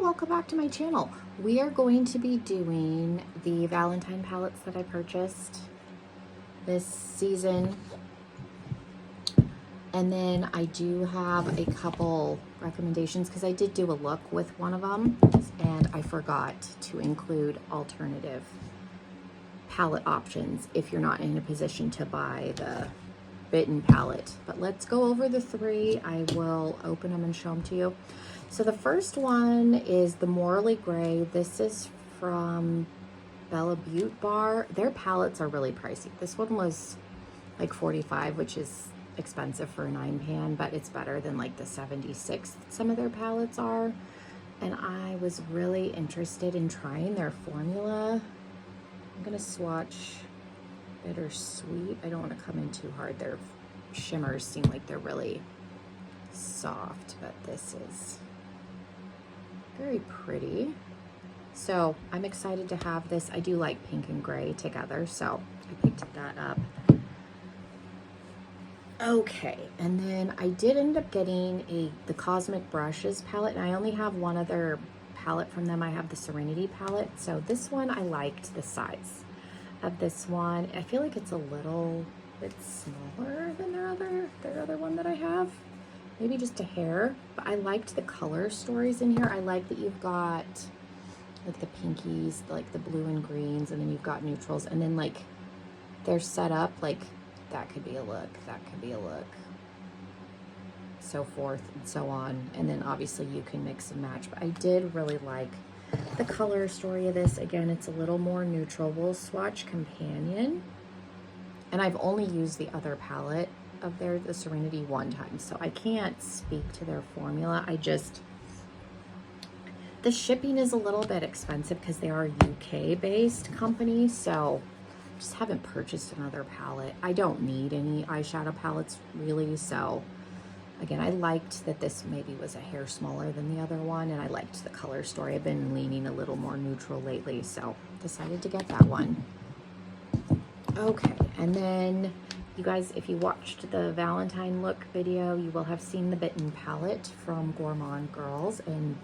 welcome back to my channel. We are going to be doing the Valentine palettes that I purchased this season. And then I do have a couple recommendations because I did do a look with one of them and I forgot to include alternative palette options if you're not in a position to buy the Bitten palette. But let's go over the three. I will open them and show them to you. So the first one is the Morally Gray. This is from Bella Butte Bar. Their palettes are really pricey. This one was like $45, which is expensive for a 9-pan, but it's better than like the 76 some of their palettes are. And I was really interested in trying their formula. I'm gonna swatch Bittersweet. I don't want to come in too hard. Their shimmers seem like they're really soft, but this is very pretty. So I'm excited to have this. I do like pink and gray together, so I picked that up. Okay, and then I did end up getting the Cosmic Brushes palette, and I only have one other palette from them. I have the Serenity palette. So this one, I liked the size of this one. I feel like it's a little bit smaller than their other one that I have. Maybe just a hair, but I liked the color stories in here. I like that you've got like the pinkies, like the blue and greens, and then you've got neutrals, and then like they're set up like that could be a look, that could be a look, so forth and so on. And then obviously you can mix and match, but I did really like the color story of this. Again, it's a little more neutral. We'll swatch Companion, and I've only used the other palette of the Serenity one time, so I can't speak to their formula. The shipping is a little bit expensive because they are a UK based company, so just haven't purchased another palette. I don't need any eyeshadow palettes really, so again, I liked that this maybe was a hair smaller than the other one, and I liked the color story. I've been leaning a little more neutral lately, so decided to get that one. Okay, and then you guys, if you watched the Valentine look video, you will have seen the Bitten palette from Gourmand Girls, and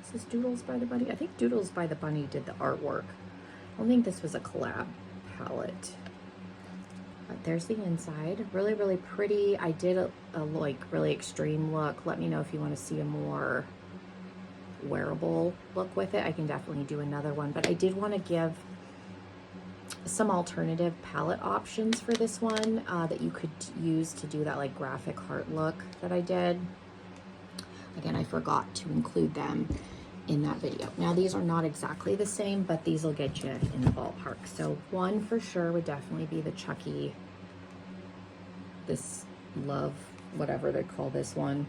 this is Doodles by the Bunny. I think Doodles by the Bunny did the artwork. I don't think this was a collab palette. But there's the inside. Really, really pretty. I did a like really extreme look. Let me know if you want to see a more wearable look with it. I can definitely do another one, but I did want to give some alternative palette options for this one that you could use to do that like graphic heart look that I did. Again, I forgot to include them in that video. Now these are not exactly the same, but these will get you in the ballpark. So one for sure would definitely be the Chucky, this Love, whatever they call this one.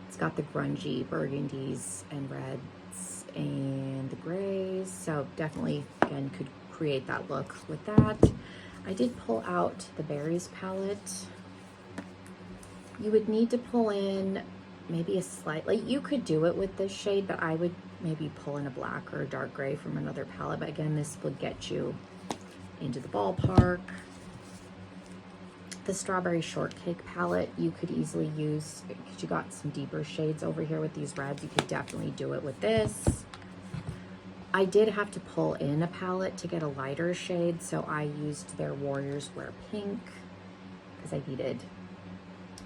It's got the grungy burgundies and reds and the grays, so definitely again could create that look with that. I did pull out the Berries palette. You would need to pull in maybe a slightly, you could do it with this shade, but I would maybe pull in a black or a dark gray from another palette. But again, this would get you into the ballpark. The Strawberry Shortcake palette you could easily use because you got some deeper shades over here with these reds. You could definitely do it with this. I did have to pull in a palette to get a lighter shade, so I used their Warriors Wear Pink because I needed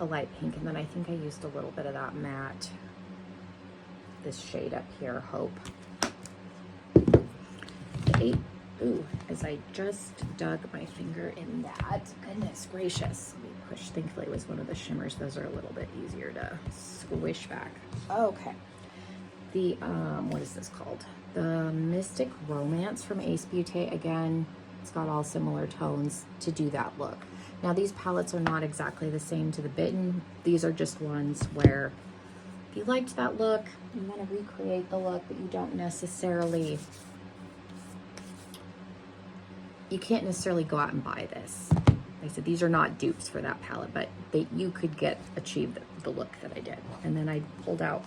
a light pink, and then I think I used a little bit of that matte, this shade up here, Hope. As I just dug my finger in that, goodness gracious. Let me push. Thankfully it was one of the shimmers. Those are a little bit easier to squish back. Okay. The what is this called? The Mystic Romance from Ace Beauté. Again, it's got all similar tones to do that look. Now these palettes are not exactly the same to the Bitten. These are just ones where if you liked that look, you want to recreate the look, but you don't necessarily, you can't necessarily go out and buy this. Like I said, these are not dupes for that palette, but you could achieve the look that I did. And then I pulled out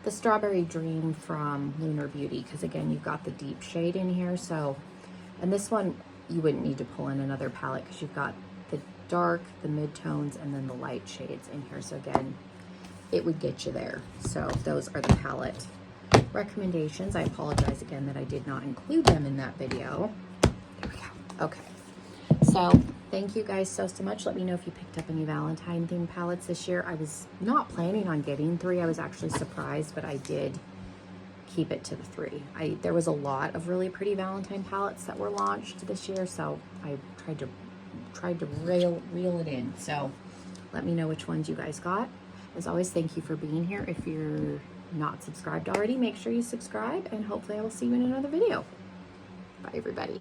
the Strawberry Dream from Lunar Beauty, because again, you've got the deep shade in here. So, and this one, you wouldn't need to pull in another palette because you've got the dark, the mid-tones, and then the light shades in here. So again, it would get you there. So those are the palette recommendations. I apologize again that I did not include them in that video. There we go. Okay. So thank you guys so much. Let me know if you picked up any Valentine themed palettes this year. I was not planning on getting 3. I was actually surprised, but I did keep it to the 3. There was a lot of really pretty Valentine palettes that were launched this year, so I tried to reel it in. So let me know which ones you guys got. As always, thank you for being here. If you're not subscribed already, make sure you subscribe, and hopefully I will see you in another video. Bye, everybody.